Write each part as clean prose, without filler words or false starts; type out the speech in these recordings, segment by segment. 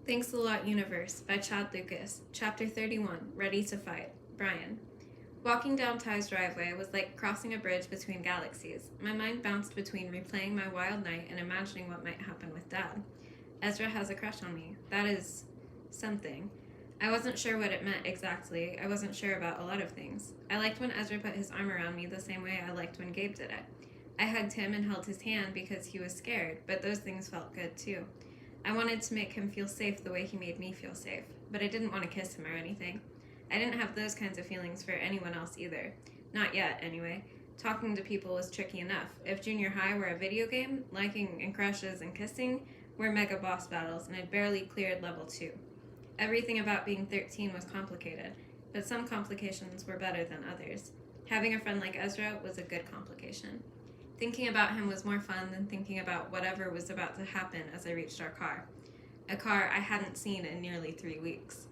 Thanks a Lot Universe by Chad Lucas, Chapter 31, Ready to Fight, Brian. Walking down Ty's driveway was like crossing a bridge between galaxies. My mind bounced between replaying my wild night and imagining what might happen with Dad. Ezra has a crush on me. That is something. I wasn't sure what it meant exactly. I wasn't sure about a lot of things. I liked when Ezra put his arm around me the same way I liked when Gabe did it. I hugged him and held his hand because he was scared, but those things felt good too. I wanted to make him feel safe the way he made me feel safe, but I didn't want to kiss him or anything. I didn't have those kinds of feelings for anyone else either. Not yet, anyway. Talking to people was tricky enough. If junior high were a video game, liking and crushes and kissing were mega boss battles, and I'd barely cleared level 2. Everything about being 13 was complicated, but some complications were better than others. Having a friend like Ezra was a good complication. Thinking about him was more fun than thinking about whatever was about to happen as I reached our car. A car I hadn't seen in nearly 3 weeks.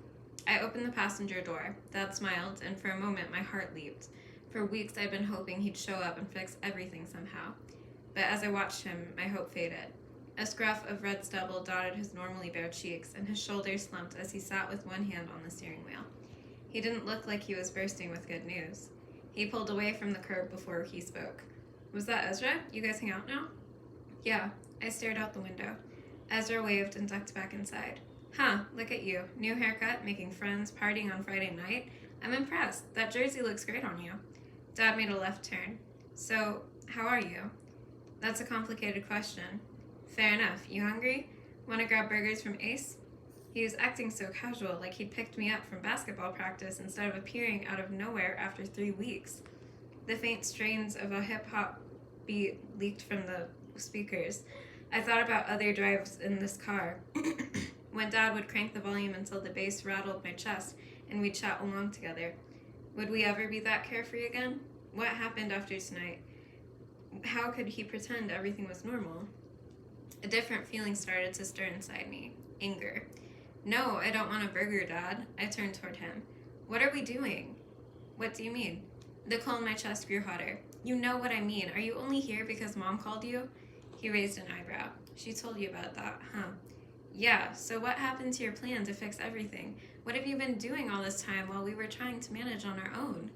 I opened the passenger door. Dad smiled, and for a moment my heart leaped. For weeks I'd been hoping he'd show up and fix everything somehow. But as I watched him, my hope faded. A scruff of red stubble dotted his normally bare cheeks, and his shoulders slumped as he sat with one hand on the steering wheel. He didn't look like he was bursting with good news. He pulled away from the curb before he spoke. Was that Ezra? You guys hang out now? Yeah. I stared out the window. Ezra waved and ducked back inside. Huh, look at you. New haircut, making friends, partying on Friday night. I'm impressed. That jersey looks great on you. Dad made a left turn. So, how are you? That's a complicated question. Fair enough. You hungry? Want to grab burgers from Ace? He was acting so casual, like he'd picked me up from basketball practice instead of appearing out of nowhere after 3 weeks. The faint strains of a hip-hop beat leaked from the speakers. I thought about other drives in this car. When Dad would crank the volume until the bass rattled my chest and we'd chat along together. Would we ever be that carefree again? What happened after tonight? How could he pretend everything was normal? A different feeling started to stir inside me. Anger. No, I don't want a burger, Dad. I turned toward him. What are we doing? What do you mean? The cold in my chest grew hotter. You know what I mean. Are you only here because Mom called you? He raised an eyebrow. She told you about that, huh? Yeah, so what happened to your plan to fix everything? What have you been doing all this time while we were trying to manage on our own?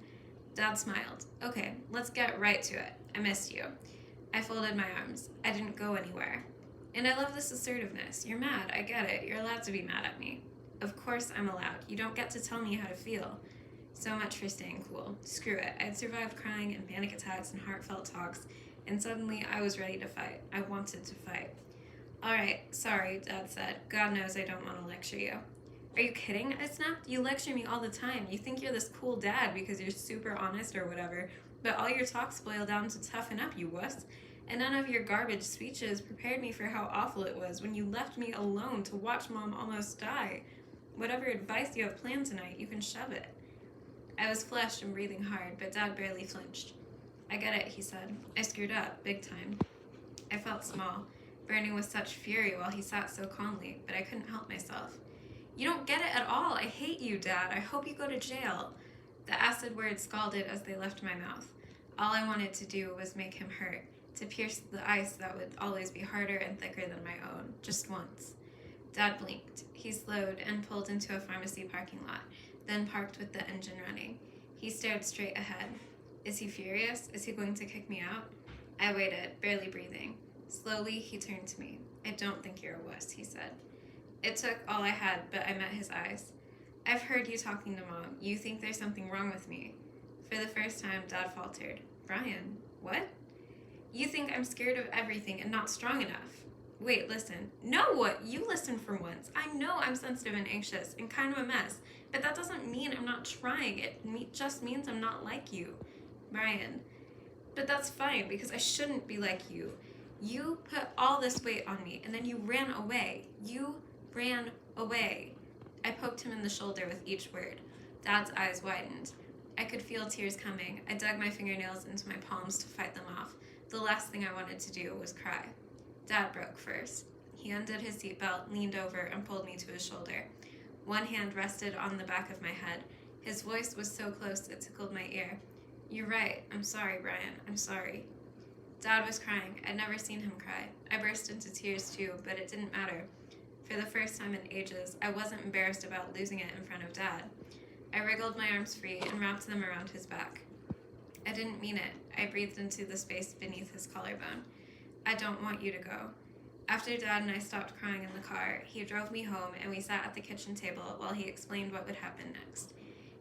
Dad smiled. Okay, let's get right to it. I missed you. I folded my arms. I didn't go anywhere. And I love this assertiveness. You're mad. I get it. You're allowed to be mad at me. Of course I'm allowed. You don't get to tell me how to feel. So much for staying cool. Screw it. I'd survived crying and panic attacks and heartfelt talks, and suddenly I was ready to fight. I wanted to fight. All right, sorry, Dad said. God knows I don't want to lecture you. Are you kidding? I snapped. You lecture me all the time. You think you're this cool dad because you're super honest or whatever, but all your talks boil down to toughen up, you wuss. And none of your garbage speeches prepared me for how awful it was when you left me alone to watch Mom almost die. Whatever advice you have planned tonight, you can shove it. I was flushed and breathing hard, but Dad barely flinched. I get it, he said. I screwed up, big time. I felt small, burning with such fury while he sat so calmly, but I couldn't help myself. You don't get it at all. I hate you, Dad. I hope you go to jail. The acid words scalded as they left my mouth. All I wanted to do was make him hurt, to pierce the ice that would always be harder and thicker than my own, just once. Dad blinked. He slowed and pulled into a pharmacy parking lot, then parked with the engine running. He stared straight ahead. Is he furious? Is he going to kick me out? I waited, barely breathing. Slowly, he turned to me. I don't think you're a wuss, he said. It took all I had, but I met his eyes. I've heard you talking to Mom. You think there's something wrong with me. For the first time, Dad faltered. Brian, what? You think I'm scared of everything and not strong enough. Wait, listen. No, you listen for once. I know I'm sensitive and anxious and kind of a mess, but that doesn't mean I'm not trying. It just means I'm not like you. Brian. But that's fine because I shouldn't be like you. You put all this weight on me and then you ran away. You ran away. I poked him in the shoulder with each word. Dad's eyes widened. I could feel tears coming. I dug my fingernails into my palms to fight them off. The last thing I wanted to do was cry. Dad broke first. He undid his seatbelt, leaned over, and pulled me to his shoulder. One hand rested on the back of my head. His voice was so close it tickled my ear. You're right. I'm sorry, Brian. I'm sorry. Dad was crying. I'd never seen him cry. I burst into tears too, but it didn't matter. For the first time in ages, I wasn't embarrassed about losing it in front of Dad. I wriggled my arms free and wrapped them around his back. I didn't mean it. I breathed into the space beneath his collarbone. I don't want you to go. After Dad and I stopped crying in the car, he drove me home and we sat at the kitchen table while he explained what would happen next.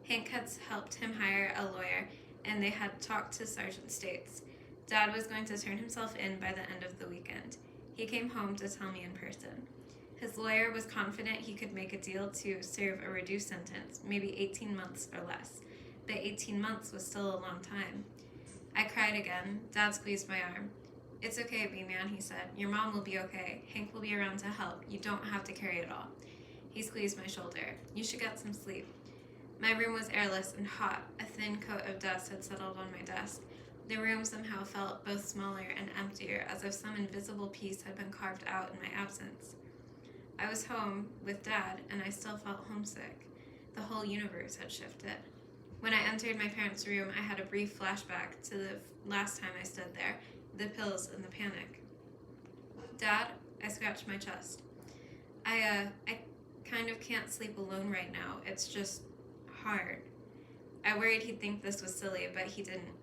Hank had helped him hire a lawyer and they had talked to Sergeant States. Dad was going to turn himself in by the end of the weekend. He came home to tell me in person. His lawyer was confident he could make a deal to serve a reduced sentence, maybe 18 months or less. But 18 months was still a long time. I cried again. Dad squeezed my arm. It's okay, B-Man, he said. Your mom will be okay. Hank will be around to help. You don't have to carry it all. He squeezed my shoulder. You should get some sleep. My room was airless and hot. A thin coat of dust had settled on my desk. The room somehow felt both smaller and emptier, as if some invisible piece had been carved out in my absence. I was home with Dad, and I still felt homesick. The whole universe had shifted. When I entered my parents' room, I had a brief flashback to the last time I stood there, the pills and the panic. Dad, I scratched my chest. I kind of can't sleep alone right now. It's just hard. I worried he'd think this was silly, but he didn't.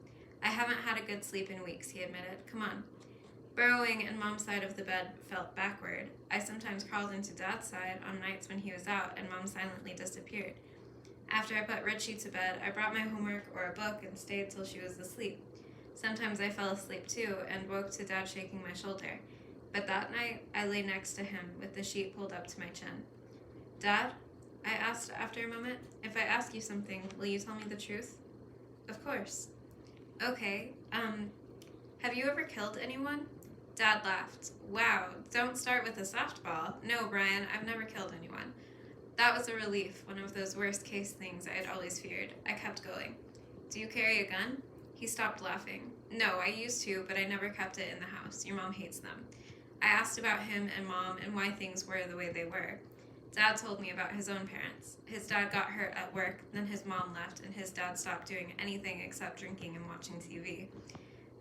I haven't had a good sleep in weeks, he admitted. Come on. Burrowing in Mom's side of the bed felt backward. I sometimes crawled into Dad's side on nights when he was out and Mom silently disappeared. After I put Richie to bed, I brought my homework or a book and stayed till she was asleep. Sometimes I fell asleep too and woke to Dad shaking my shoulder. But that night, I lay next to him with the sheet pulled up to my chin. Dad, I asked after a moment, if I ask you something, will you tell me the truth? Of course. Okay, have you ever killed anyone? Dad laughed. Wow, don't start with a softball. No, Brian, I've never killed anyone. That was a relief, one of those worst case things I had always feared. I kept going. Do you carry a gun? He stopped laughing. No, I used to, but I never kept it in the house. Your mom hates them. I asked about him and Mom and why things were the way they were. Dad told me about his own parents. His dad got hurt at work, then his mom left, and his dad stopped doing anything except drinking and watching TV.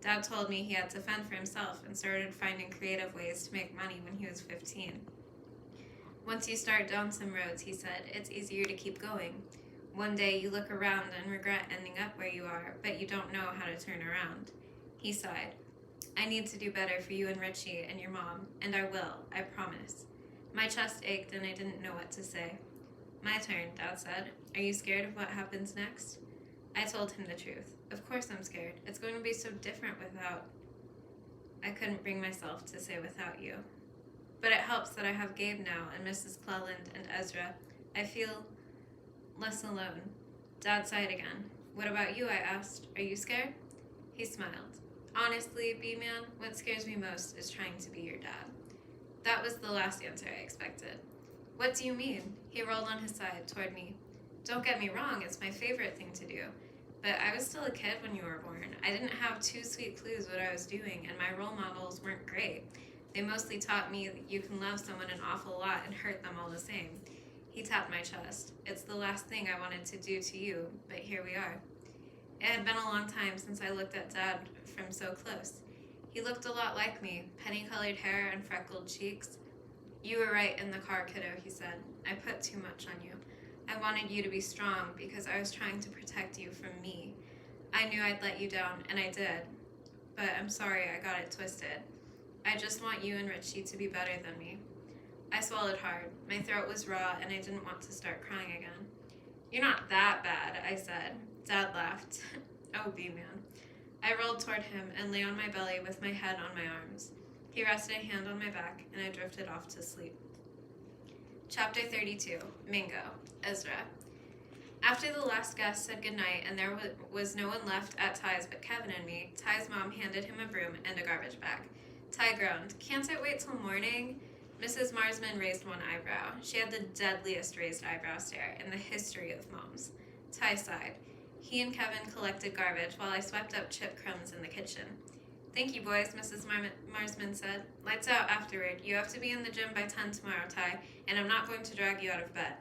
Dad told me he had to fend for himself and started finding creative ways to make money when he was 15. Once you start down some roads, he said, it's easier to keep going. One day you look around and regret ending up where you are, but you don't know how to turn around. He sighed. I need to do better for you and Richie and your mom, and I will, I promise. My chest ached and I didn't know what to say. My turn, Dad said. Are you scared of what happens next? I told him the truth. Of course I'm scared. It's going to be so different without... I couldn't bring myself to say without you. But it helps that I have Gabe now and Mrs. Cleland and Ezra. I feel less alone. Dad sighed again. What about you, I asked. Are you scared? He smiled. Honestly, B-Man, what scares me most is trying to be your dad. That was the last answer I expected. What do you mean? He rolled on his side toward me. Don't get me wrong, it's my favorite thing to do. But I was still a kid when you were born. I didn't have 2 sweet clues what I was doing, and my role models weren't great. They mostly taught me that you can love someone an awful lot and hurt them all the same. He tapped my chest. It's the last thing I wanted to do to you, but here we are. It had been a long time since I looked at Dad from so close. He looked a lot like me, penny-colored hair and freckled cheeks. You were right in the car, kiddo, he said. I put too much on you. I wanted you to be strong because I was trying to protect you from me. I knew I'd let you down, and I did. But I'm sorry I got it twisted. I just want you and Richie to be better than me. I swallowed hard. My throat was raw, and I didn't want to start crying again. You're not that bad, I said. Dad laughed. Oh, B-Man. I rolled toward him and lay on my belly with my head on my arms. He rested a hand on my back, and I drifted off to sleep. Chapter 32, Mingo, Ezra. After the last guest said goodnight and there was no one left at Ty's but Kevin and me, Ty's mom handed him a broom and a garbage bag. Ty groaned, "Can't it wait till morning?" Mrs. Marsman raised one eyebrow. She had the deadliest raised eyebrow stare in the history of moms. Ty sighed. He and Kevin collected garbage while I swept up chip crumbs in the kitchen. "Thank you, boys," Mrs. Marsman said. "Lights out afterward. You have to be in the gym by 10 tomorrow, Ty, and I'm not going to drag you out of bed."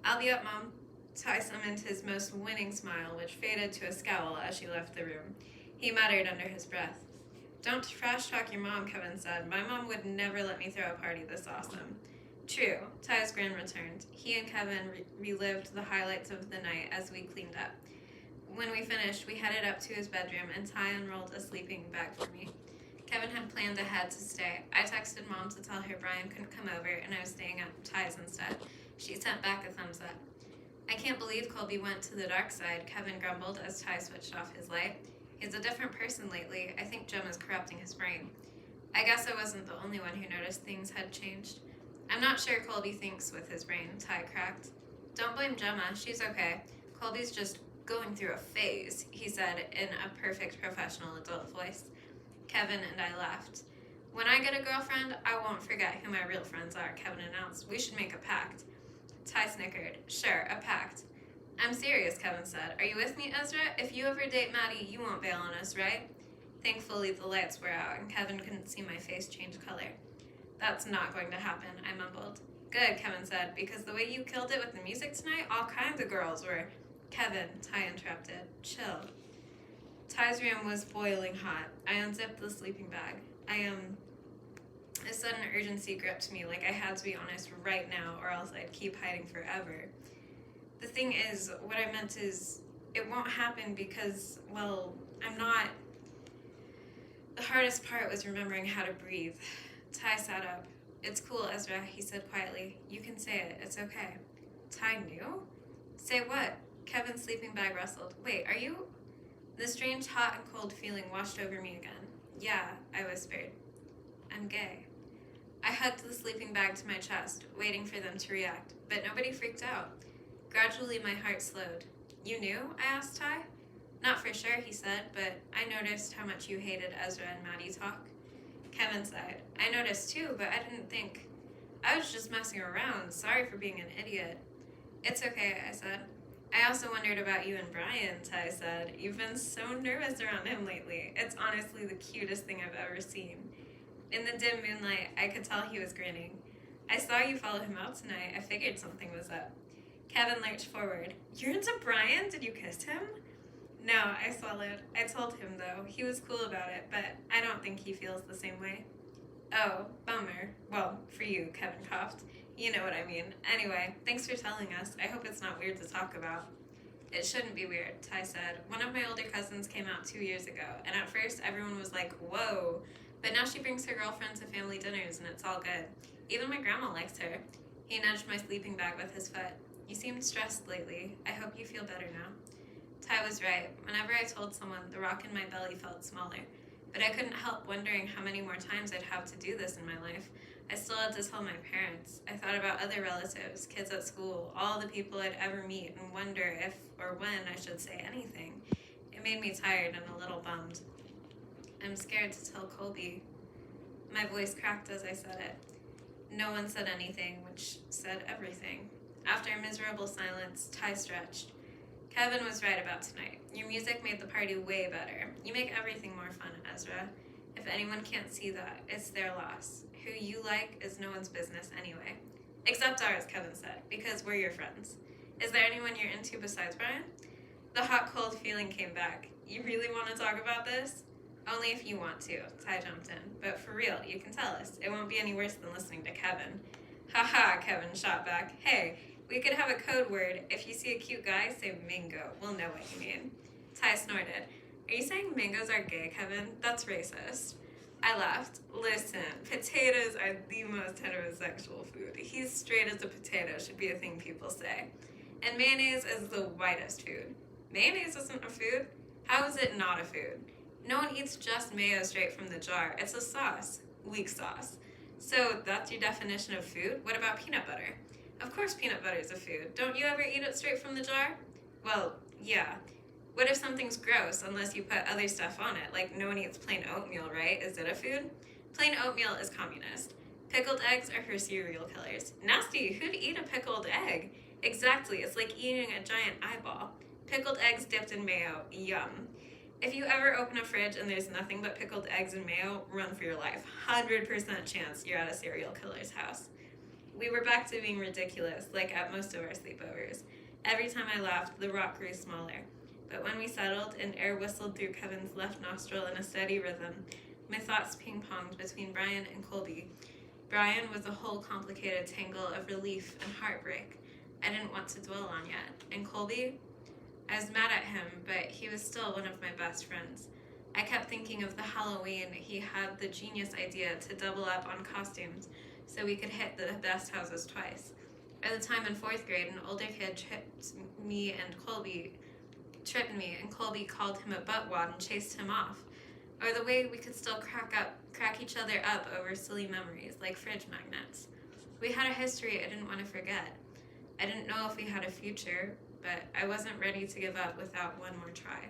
"I'll be up, Mom." Ty summoned his most winning smile, which faded to a scowl as she left the room. He muttered under his breath. "Don't trash talk your mom," Kevin said. "My mom would never let me throw a party this awesome." True. Ty's grin returned. He and Kevin relived the highlights of the night as we cleaned up. When we finished, we headed up to his bedroom and Ty unrolled a sleeping bag for me. Kevin had planned ahead to stay. I texted Mom to tell her Brian couldn't come over and I was staying at Ty's instead. She sent back a thumbs up. I can't believe Colby went to the dark side, Kevin grumbled as Ty switched off his light. He's a different person lately. I think Gemma's corrupting his brain. I guess I wasn't the only one who noticed things had changed. I'm not sure Colby thinks with his brain, Ty cracked. Don't blame Gemma, she's okay. Colby's just going through a phase, he said in a perfect professional adult voice. Kevin and I laughed. When I get a girlfriend, I won't forget who my real friends are, Kevin announced. We should make a pact. Ty snickered. Sure, a pact. I'm serious, Kevin said. Are you with me, Ezra? If you ever date Maddie, you won't bail on us, right? Thankfully, the lights were out and Kevin couldn't see my face change color. That's not going to happen, I mumbled. Good, Kevin said, because the way you killed it with the music tonight, all kinds of girls were... Kevin, Ty interrupted. Chill. Ty's room was boiling hot. I unzipped the sleeping bag. A sudden urgency gripped me, like I had to be honest right now or else I'd keep hiding forever. The thing is, what I meant is, it won't happen because, well, I'm not... The hardest part was remembering how to breathe. Ty sat up. It's cool, Ezra, he said quietly. You can say it. It's okay. Ty knew? Say what? Kevin's sleeping bag rustled. Wait, are you... The strange hot and cold feeling washed over me again. Yeah, I whispered. I'm gay. I hugged the sleeping bag to my chest, waiting for them to react, but nobody freaked out. Gradually, my heart slowed. You knew? I asked Ty. Not for sure, he said, but I noticed how much you hated Ezra and Maddie talk. Kevin sighed. I noticed too, but I didn't think... I was just messing around. Sorry for being an idiot. It's okay, I said. I also wondered about you and Brian, Ty said. You've been so nervous around him lately. It's honestly the cutest thing I've ever seen. In the dim moonlight, I could tell he was grinning. I saw you follow him out tonight. I figured something was up. Kevin lurched forward. You're into Brian? Did you kiss him? No, I swallowed. I told him, though. He was cool about it, but I don't think he feels the same way. Oh, bummer. Well, for you, Kevin coughed. You know what I mean. Anyway, thanks for telling us. I hope it's not weird to talk about. It shouldn't be weird, Ty said. One of my older cousins came out 2 years ago, and at first everyone was like, whoa. But now she brings her girlfriend to family dinners, and it's all good. Even my grandma likes her. He nudged my sleeping bag with his foot. You seemed stressed lately. I hope you feel better now. Ty was right. Whenever I told someone, the rock in my belly felt smaller. But I couldn't help wondering how many more times I'd have to do this in my life. I still had to tell my parents. I thought about other relatives, kids at school, all the people I'd ever meet, and wonder if or when I should say anything. It made me tired and a little bummed. I'm scared to tell Colby. My voice cracked as I said it. No one said anything, which said everything. After a miserable silence, Ty stretched. Kevin was right about tonight. Your music made the party way better. You make everything more fun, Ezra. If anyone can't see that, it's their loss. Who you like is no one's business anyway. Except ours, Kevin said, because we're your friends. Is there anyone you're into besides Brian? The hot, cold feeling came back. You really want to talk about this? Only if you want to, Ty jumped in. But for real, you can tell us. It won't be any worse than listening to Kevin. Haha, Kevin shot back. Hey, we could have a code word. If you see a cute guy, say mango. We'll know what you mean. Ty snorted. Are you saying mangoes are gay, Kevin? That's racist. I laughed. Listen, potatoes are the most heterosexual food. He's straight as a potato should be a thing people say. And mayonnaise is the whitest food. Mayonnaise isn't a food? How is it not a food? No one eats just mayo straight from the jar. It's a sauce. Weak sauce. So that's your definition of food? What about peanut butter? Of course peanut butter is a food. Don't you ever eat it straight from the jar? Well, yeah. What if something's gross unless you put other stuff on it? Like no one eats plain oatmeal, right? Is it a food? Plain oatmeal is communist. Pickled eggs are for serial killers. Nasty, who'd eat a pickled egg? Exactly, it's like eating a giant eyeball. Pickled eggs dipped in mayo, yum. If you ever open a fridge and there's nothing but pickled eggs and mayo, run for your life. 100% chance you're at a serial killer's house. We were back to being ridiculous, like at most of our sleepovers. Every time I laughed, the rock grew smaller. But when we settled and air whistled through Kevin's left nostril in a steady rhythm, my thoughts ping-ponged between Brian and Colby. Brian was a whole complicated tangle of relief and heartbreak I didn't want to dwell on yet. And Colby? I was mad at him, but he was still one of my best friends. I kept thinking of the Halloween he had the genius idea to double up on costumes so we could hit the best houses twice. By the time in 4th grade, an older kid tripped me, and Colby called him a buttwad and chased him off. Or the way we could still crack each other up over silly memories, like fridge magnets. We had a history I didn't want to forget. I didn't know if we had a future, but I wasn't ready to give up without one more try.